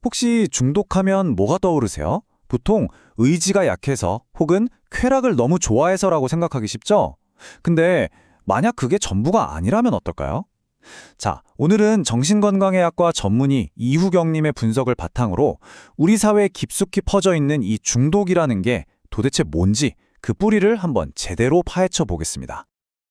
혹시 중독하면 뭐가 떠오르세요? 보통 의지가 약해서 혹은 쾌락을 너무 좋아해서라고 생각하기 쉽죠? 근데 만약 그게 전부가 아니라면 어떨까요? 자, 오늘은 정신건강의학과 전문의 이후경님의 분석을 바탕으로 우리 사회에 깊숙이 퍼져 있는 이 중독이라는 게 도대체 뭔지 그 뿌리를 한번 제대로 파헤쳐 보겠습니다.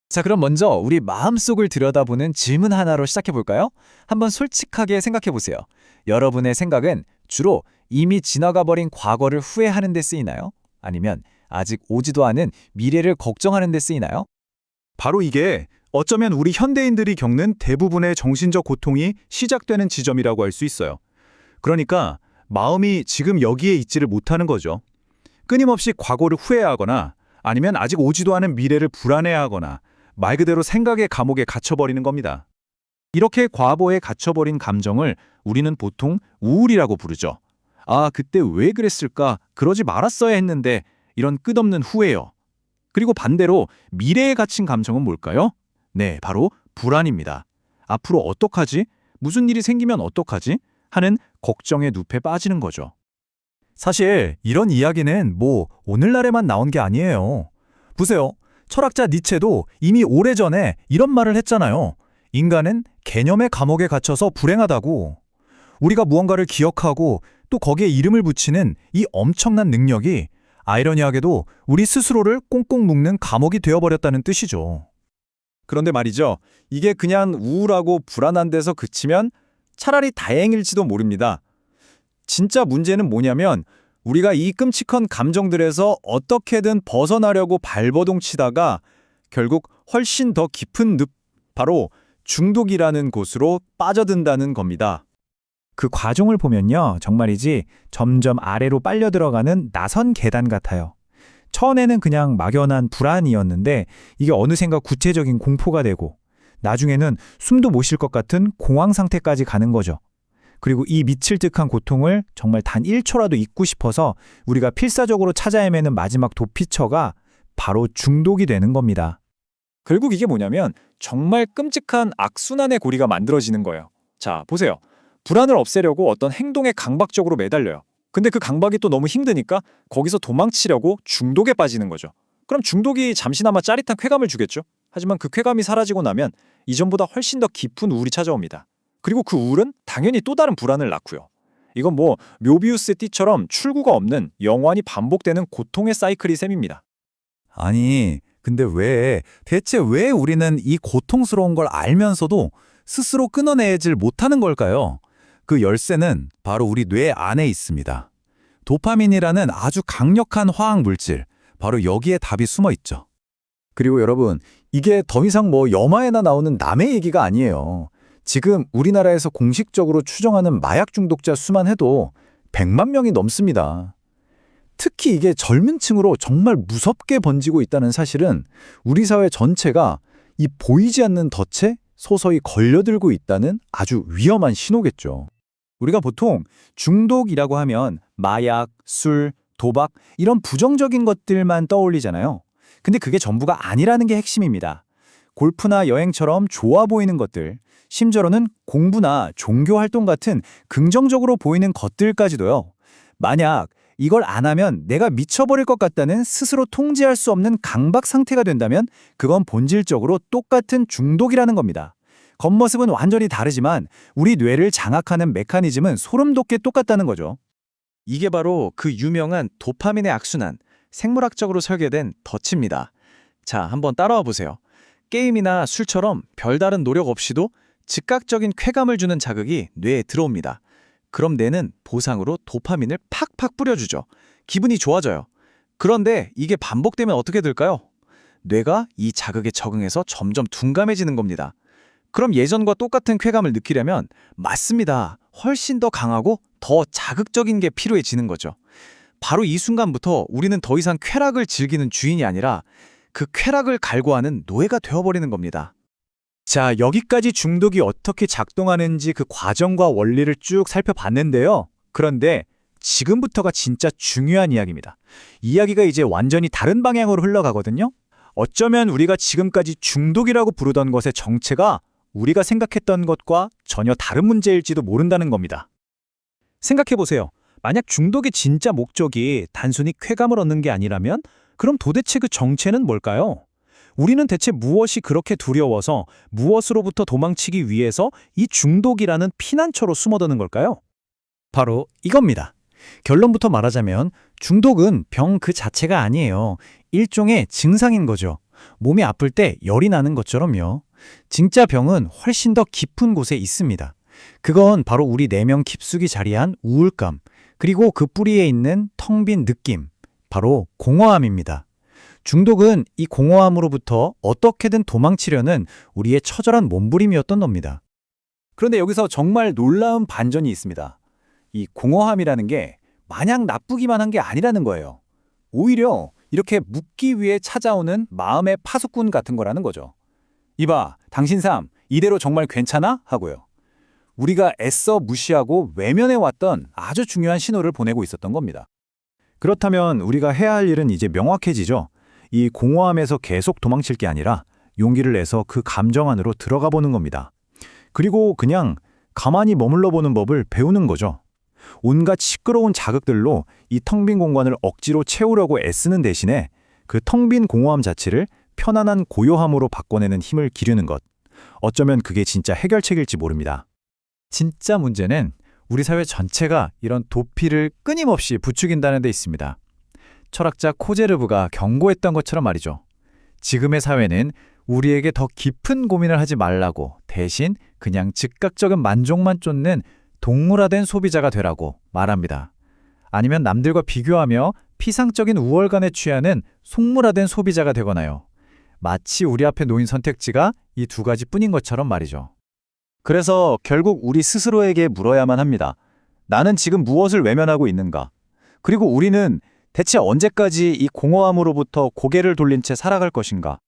자, 그럼 먼저 우리 마음속을 들여다보는 질문 하나로 시작해 볼까요? 한번 솔직하게 생각해 보세요. 여러분의 생각은 주로 이미 지나가 버린 과거를 후회하는 데 쓰이나요? 아니면 아직 오지도 않은 미래를 걱정하는 데 쓰이나요? 바로 이게 어쩌면 우리 현대인들이 겪는 대부분의 정신적 고통이 시작되는 지점이라고 할 수 있어요. 그러니까 마음이 지금 여기에 있지를 못하는 거죠. 끊임없이 과거를 후회하거나 아니면 아직 오지도 않은 미래를 불안해하거나 말 그대로 생각의 감옥에 갇혀버리는 겁니다. 이렇게 과거에 갇혀버린 감정을 우리는 보통 우울이라고 부르죠. 아, 그때 왜 그랬을까? 그러지 말았어야 했는데 이런 끝없는 후회요. 그리고 반대로 미래에 갇힌 감정은 뭘까요? 네, 바로 불안입니다. 앞으로 어떡하지? 무슨 일이 생기면 어떡하지? 하는 걱정의 늪에 빠지는 거죠. 사실 이런 이야기는 오늘날에만 나온 게 아니에요. 보세요. 철학자 니체도 이미 오래전에 이런 말을 했잖아요. 인간은 개념의 감옥에 갇혀서 불행하다고. 우리가 무언가를 기억하고 또 거기에 이름을 붙이는 이 엄청난 능력이 아이러니하게도 우리 스스로를 꽁꽁 묶는 감옥이 되어버렸다는 뜻이죠. 그런데 말이죠. 이게 그냥 우울하고 불안한 데서 그치면 차라리 다행일지도 모릅니다. 진짜 문제는 뭐냐면 우리가 이 끔찍한 감정들에서 어떻게든 벗어나려고 발버둥 치다가 결국 훨씬 더 깊은 늪, 바로 중독이라는 곳으로 빠져든다는 겁니다. 그 과정을 보면요. 정말이지 점점 아래로 빨려 들어가는 나선 계단 같아요. 처음에는 그냥 막연한 불안이었는데 이게 어느샌가 구체적인 공포가 되고 나중에는 숨도 못 쉴 것 같은 공황 상태까지 가는 거죠. 그리고 이 미칠 듯한 고통을 정말 단 1초라도 잊고 싶어서 우리가 필사적으로 찾아 헤매는 마지막 도피처가 바로 중독이 되는 겁니다. 결국 이게 뭐냐면 정말 끔찍한 악순환의 고리가 만들어지는 거예요. 자, 보세요. 불안을 없애려고 어떤 행동에 강박적으로 매달려요. 근데 그 강박이 또 너무 힘드니까 거기서 도망치려고 중독에 빠지는 거죠. 그럼 중독이 잠시나마 짜릿한 쾌감을 주겠죠. 하지만 그 쾌감이 사라지고 나면 이전보다 훨씬 더 깊은 우울이 찾아옵니다. 그리고 그 우울은 당연히 또 다른 불안을 낳고요. 이건 묘비우스의 띠처럼 출구가 없는 영원히 반복되는 고통의 사이클이 셈입니다. 아니, 근데 대체 왜 우리는 이 고통스러운 걸 알면서도 스스로 끊어내질 못하는 걸까요? 그 열쇠는 바로 우리 뇌 안에 있습니다. 도파민이라는 아주 강력한 화학 물질, 바로 여기에 답이 숨어 있죠. 그리고 여러분, 이게 더 이상 영화에나 나오는 남의 얘기가 아니에요. 지금 우리나라에서 공식적으로 추정하는 마약 중독자 수만 해도 100만 명이 넘습니다. 특히 이게 젊은 층으로 정말 무섭게 번지고 있다는 사실은 우리 사회 전체가 이 보이지 않는 덫에 서서히 걸려들고 있다는 아주 위험한 신호겠죠. 우리가 보통 중독이라고 하면 마약, 술, 도박 이런 부정적인 것들만 떠올리잖아요. 근데 그게 전부가 아니라는 게 핵심입니다. 골프나 여행처럼 좋아 보이는 것들, 심지어는 공부나 종교 활동 같은 긍정적으로 보이는 것들까지도요. 만약 이걸 안 하면 내가 미쳐버릴 것 같다는 스스로 통제할 수 없는 강박 상태가 된다면 그건 본질적으로 똑같은 중독이라는 겁니다. 겉모습은 완전히 다르지만 우리 뇌를 장악하는 메커니즘은 소름 돋게 똑같다는 거죠. 이게 바로 그 유명한 도파민의 악순환, 생물학적으로 설계된 덫입니다. 자, 한번 따라와 보세요. 게임이나 술처럼 별다른 노력 없이도 즉각적인 쾌감을 주는 자극이 뇌에 들어옵니다. 그럼 뇌는 보상으로 도파민을 팍팍 뿌려주죠. 기분이 좋아져요. 그런데 이게 반복되면 어떻게 될까요? 뇌가 이 자극에 적응해서 점점 둔감해지는 겁니다. 그럼 예전과 똑같은 쾌감을 느끼려면 맞습니다. 훨씬 더 강하고 더 자극적인 게 필요해지는 거죠. 바로 이 순간부터 우리는 더 이상 쾌락을 즐기는 주인이 아니라 그 쾌락을 갈구하는 노예가 되어버리는 겁니다. 자, 여기까지 중독이 어떻게 작동하는지 그 과정과 원리를 쭉 살펴봤는데요. 그런데 지금부터가 진짜 중요한 이야기입니다. 이야기가 이제 완전히 다른 방향으로 흘러가거든요. 어쩌면 우리가 지금까지 중독이라고 부르던 것의 정체가 우리가 생각했던 것과 전혀 다른 문제일지도 모른다는 겁니다. 생각해보세요. 만약 중독의 진짜 목적이 단순히 쾌감을 얻는 게 아니라면 그럼 도대체 그 정체는 뭘까요? 우리는 대체 무엇이 그렇게 두려워서 무엇으로부터 도망치기 위해서 이 중독이라는 피난처로 숨어드는 걸까요? 바로 이겁니다. 결론부터 말하자면 중독은 병 그 자체가 아니에요. 일종의 증상인 거죠. 몸이 아플 때 열이 나는 것처럼요. 진짜 병은 훨씬 더 깊은 곳에 있습니다. 그건 바로 우리 내면 깊숙이 자리한 우울감, 그리고 그 뿌리에 있는 텅 빈 느낌, 바로 공허함입니다. 중독은 이 공허함으로부터 어떻게든 도망치려는 우리의 처절한 몸부림이었던 겁니다. 그런데 여기서 정말 놀라운 반전이 있습니다. 이 공허함이라는 게 마냥 나쁘기만 한 게 아니라는 거예요. 오히려 이렇게 묻기 위해 찾아오는 마음의 파수꾼 같은 거라는 거죠. 이봐, 당신 삶 이대로 정말 괜찮아? 하고요. 우리가 애써 무시하고 외면해왔던 아주 중요한 신호를 보내고 있었던 겁니다. 그렇다면 우리가 해야 할 일은 이제 명확해지죠. 이 공허함에서 계속 도망칠 게 아니라 용기를 내서 그 감정 안으로 들어가 보는 겁니다. 그리고 그냥 가만히 머물러 보는 법을 배우는 거죠. 온갖 시끄러운 자극들로 이 텅 빈 공간을 억지로 채우려고 애쓰는 대신에 그 텅 빈 공허함 자체를 편안한 고요함으로 바꿔내는 힘을 기르는 것. 어쩌면 그게 진짜 해결책일지 모릅니다. 진짜 문제는 우리 사회 전체가 이런 도피를 끊임없이 부추긴다는 데 있습니다. 철학자 코제르브가 경고했던 것처럼 말이죠. 지금의 사회는 우리에게 더 깊은 고민을 하지 말라고 대신 그냥 즉각적인 만족만 쫓는 동물화된 소비자가 되라고 말합니다. 아니면 남들과 비교하며 피상적인 우월감에 취하는 속물화된 소비자가 되거나요. 마치 우리 앞에 놓인 선택지가 이 두 가지뿐인 것처럼 말이죠. 그래서 결국 우리 스스로에게 물어야만 합니다. 나는 지금 무엇을 외면하고 있는가? 그리고 우리는 대체 언제까지 이 공허함으로부터 고개를 돌린 채 살아갈 것인가?